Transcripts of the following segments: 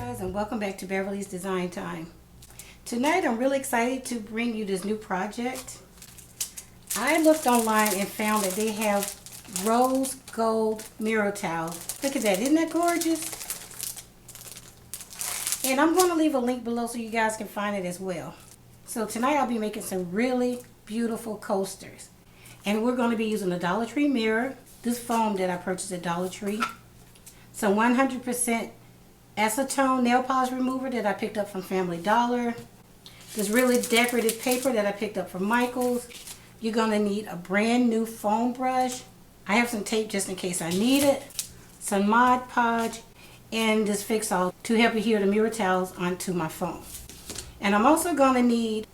guys, and welcome back to Beverly's Design Time. Tonight I'm really excited to bring you this new project. I looked online and found that they have rose gold mirror towels. Look at that, isn't that gorgeous? And I'm going to leave a link below so you guys can find it as well. So tonight I'll be making some really beautiful coasters. And we're going to be using a Dollar Tree mirror, this foam that I purchased at Dollar Tree, some 100% acetone nail polish remover that I picked up from Family Dollar, this really decorative paper that I picked up from Michael's. You're going to need a brand new foam brush. I have some tape just in case I need it, some Mod Podge, and this FIXALL to help adhere the mirror towels onto my foam. And I'm also going to need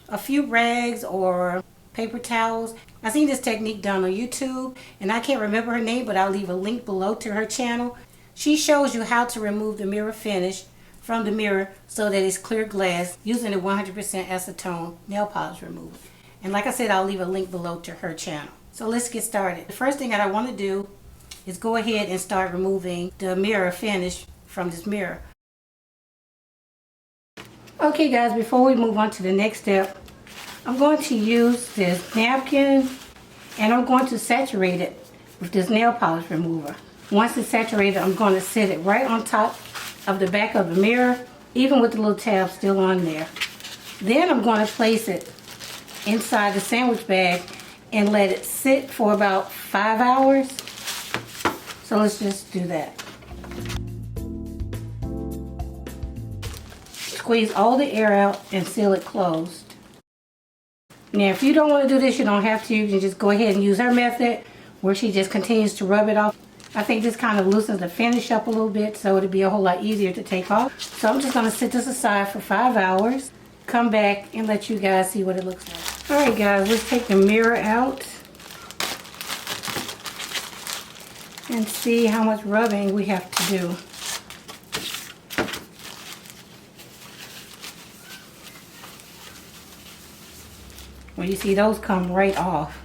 a few rags or paper towels. I've seen this technique done on YouTube, and I can't remember her name, but I'll leave a link below to her channel. She shows you how to remove the mirror finish from the mirror so that it's clear glass using the 100% acetone nail polish remover. And like I said, I'll leave a link below to her channel. So let's get started. The first thing that I want to do is go ahead and start removing the mirror finish from this mirror. Okay guys, before we move on to the next step, I'm going to use this napkin and I'm going to saturate it with this nail polish remover. Once it's saturated, I'm going to set it right on top of the back of the mirror, even with the little tab still on there. Then I'm going to place it inside the sandwich bag and let it sit for about 5 hours. So let's just do that. Squeeze all the air out and seal it closed. Now if you don't want to do this, you don't have to. You can just go ahead and use her method where she just continues to rub it off. I think this kind of loosens the finish up a little bit, so it'll be a whole lot easier to take off. So I'm just going to set this aside for 5 hours, come back and let you guys see what it looks like. Alright guys, let's take the mirror out and see how much rubbing we have to do. Well, you see those come right off.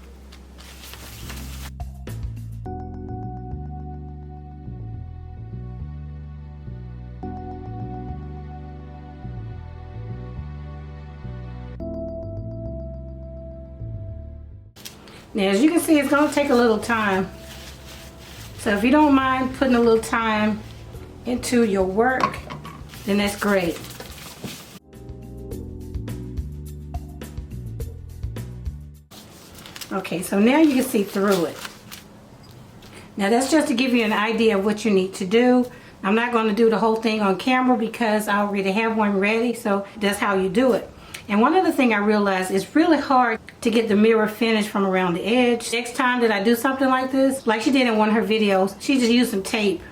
Now, as you can see, it's going to take a little time. So if you don't mind putting a little time into your work, then that's great. Okay, so now you can see through it. Now that's just to give you an idea of what you need to do. I'm not going to do the whole thing on camera because I already have one ready, so that's how you do it. And one other thing I realized, it's really hard to get the mirror finish from around the edge. Next time that I do something like this, like she did in one of her videos, she just used some tape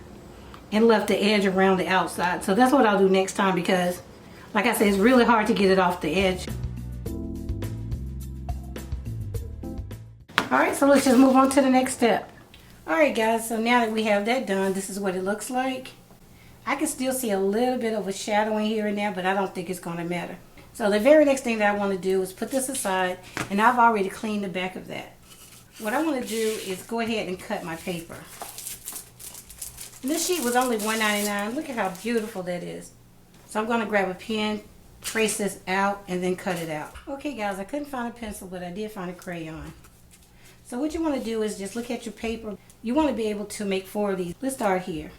and left the edge around the outside. So that's what I'll do next time because, like I said, it's really hard to get it off the edge. Alright, so let's just move on to the next step. Alright guys, so now that we have that done, this is what it looks like. I can still see a little bit of a shadowing here and there, but I don't think it's going to matter. So the very next thing that I want to do is put this aside, and I've already cleaned the back of that. What I want to do is go ahead and cut my paper. And this sheet was only $1.99. Look at how beautiful that is. So I'm going to grab a pen, trace this out, and then cut it out. Okay guys, I couldn't find a pencil, but I did find a crayon. So what you want to do is just look at your paper. You want to be able to make 4 of these. Let's start here.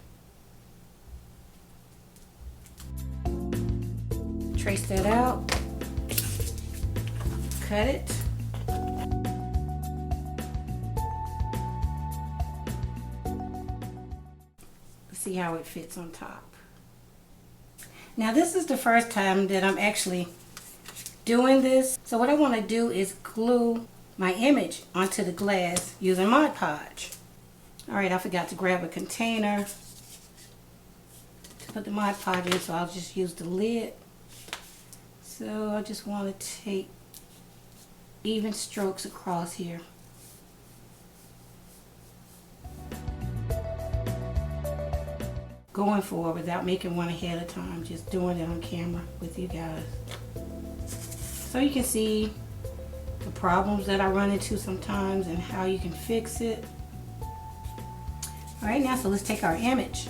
Trace that out. Cut it. Let's see how it fits on top. Now this is the first time that I'm actually doing this. So what I want to do is glue my image onto the glass using Mod Podge. Alright, I forgot to grab a container to put the Mod Podge in, so I'll just use the lid. So I just want to take even strokes across here. Going forward without making one ahead of time, just doing it on camera with you guys. So you can see the problems that I run into sometimes and how you can fix it. Alright, now so let's take our image.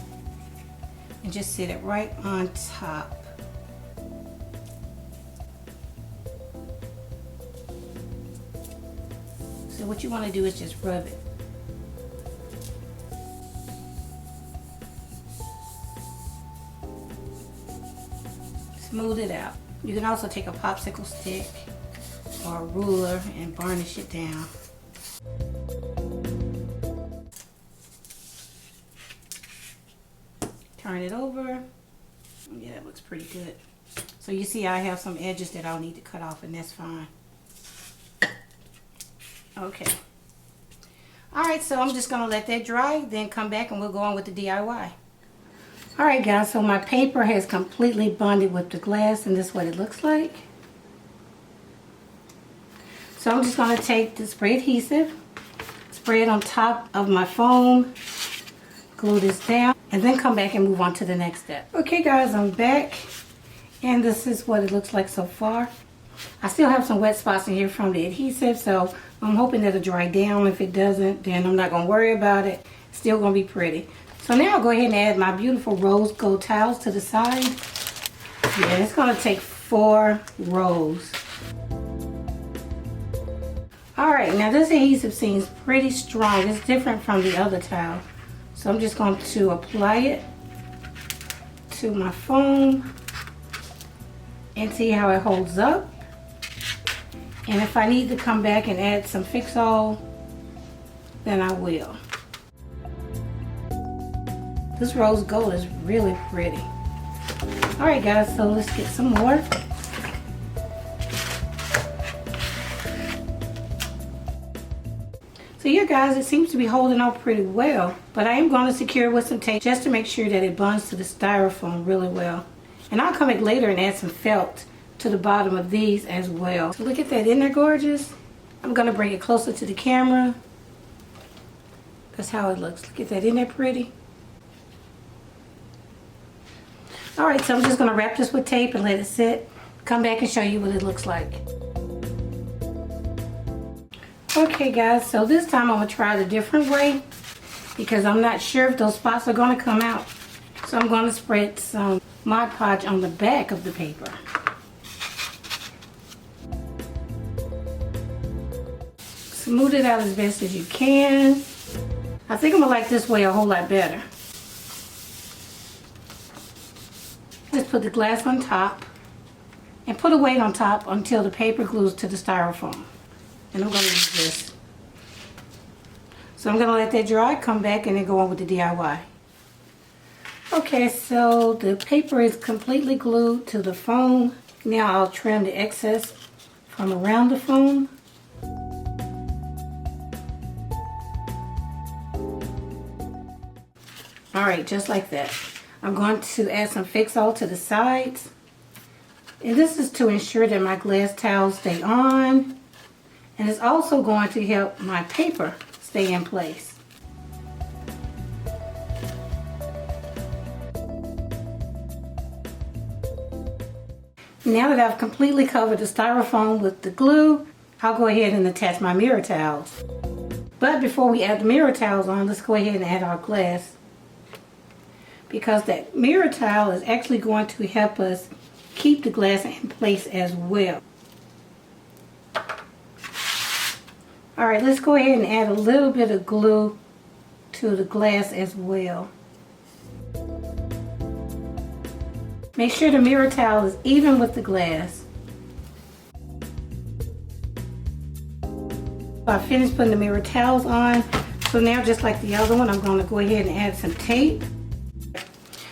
and just sit it right on top. So what you want to do is just rub it. Smooth it out. You can also take a popsicle stick or a ruler and varnish it down. Turn it over. Yeah, that looks pretty good. So you see I have some edges that I'll need to cut off, and that's fine. Okay. Alright, so I'm just going to let that dry, then come back and we'll go on with the DIY. Alright guys, so my paper has completely bonded with the glass, and this is what it looks like. So I'm just going to take the spray adhesive, spray it on top of my foam, glue this down, and then come back and move on to the next step. Okay guys, I'm back, and this is what it looks like so far. I still have some wet spots in here from the adhesive, so I'm hoping that'll dry down. If it doesn't, then I'm not going to worry about it. It's still going to be pretty. So now I'll go ahead and add my beautiful rose gold tiles to the side. Yeah, it's going to take 4 rows. Alright, now this adhesive seems pretty strong. It's different from the other tile. So I'm just going to apply it to my foam and see how it holds up. And if I need to come back and add some FIXALL, then I will. This rose gold is really pretty. Alright guys, so let's get some more. So here guys, it seems to be holding on pretty well, but I am going to secure it with some tape just to make sure that it bonds to the styrofoam really well. And I'll come back later and add some felt to the bottom of these as well. So look at that, isn't that gorgeous? I'm going to bring it closer to the camera. That's how it looks. Look at that, isn't that pretty? Alright, so I'm just going to wrap this with tape and let it sit. Come back and show you what it looks like. Okay guys, so this time I'm going to try it a different way because I'm not sure if those spots are going to come out. So I'm going to spread some Mod Podge on the back of the paper. Smooth it out as best as you can. I think I'm going to like this way a whole lot better. Just put the glass on top and put a weight on top until the paper glues to the styrofoam. And I'm going to use this. So I'm going to let that dry, come back, and then go on with the DIY. Okay, so the paper is completely glued to the foam. Now I'll trim the excess from around the foam. Alright, just like that. I'm going to add some FIXALL to the sides. And this is to ensure that my glass towels stay on. And it's also going to help my paper stay in place. Now that I've completely covered the styrofoam with the glue, I'll go ahead and attach my mirror towels. But before we add the mirror towels on, let's go ahead and add our glass. Because that mirror towel is actually going to help us keep the glass in place as well. Alright, let's go ahead and add a little bit of glue to the glass as well. Make sure the mirror towel is even with the glass. I finished putting the mirror towels on, so now just like the other one, I'm going to go ahead and add some tape.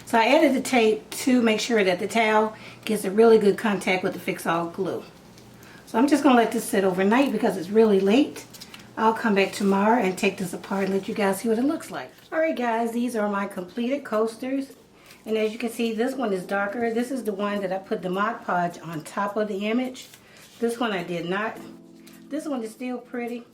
So I added the tape to make sure that the towel gets a really good contact with the FIXALL glue. So I'm just going to let this sit overnight because it's really late. I'll come back tomorrow and take this apart and let you guys see what it looks like. Alright guys, these are my completed coasters. And as you can see, this one is darker. This is the one that I put the Mod Podge on top of the image. This one I did not. This one is still pretty,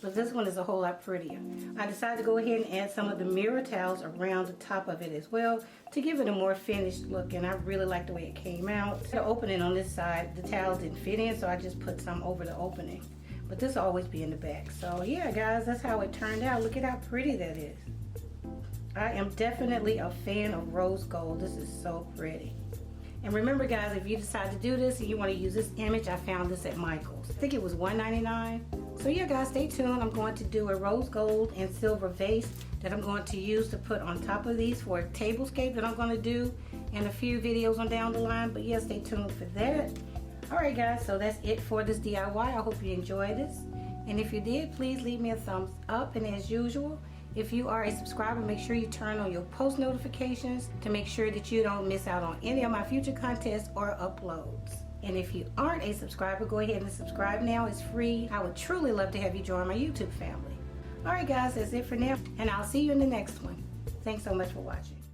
but this one is a whole lot prettier. I decided to go ahead and add some of the mirror towels around the top of it as well to give it a more finished look, and I really like the way it came out. The opening on this side, the towels didn't fit in, so I just put some over the opening. But this will always be in the back. So yeah guys, that's how it turned out. Look at how pretty that is. I am definitely a fan of rose gold. This is so pretty. And remember guys, if you decide to do this and you want to use this image, I found this at Michael's. I think it was $1.99. So yeah guys, stay tuned. I'm going to do a rose gold and silver vase that I'm going to use to put on top of these for a tablescape that I'm going to do in a few videos on down the line. But yeah, stay tuned for that. Alright guys, so that's it for this DIY. I hope you enjoyed this. And if you did, please leave me a thumbs up. And as usual, if you are a subscriber, make sure you turn on your post notifications to make sure that you don't miss out on any of my future contests or uploads. And if you aren't a subscriber, go ahead and subscribe now. It's free. I would truly love to have you join my YouTube family. Alright guys, that's it for now, and I'll see you in the next one. Thanks so much for watching.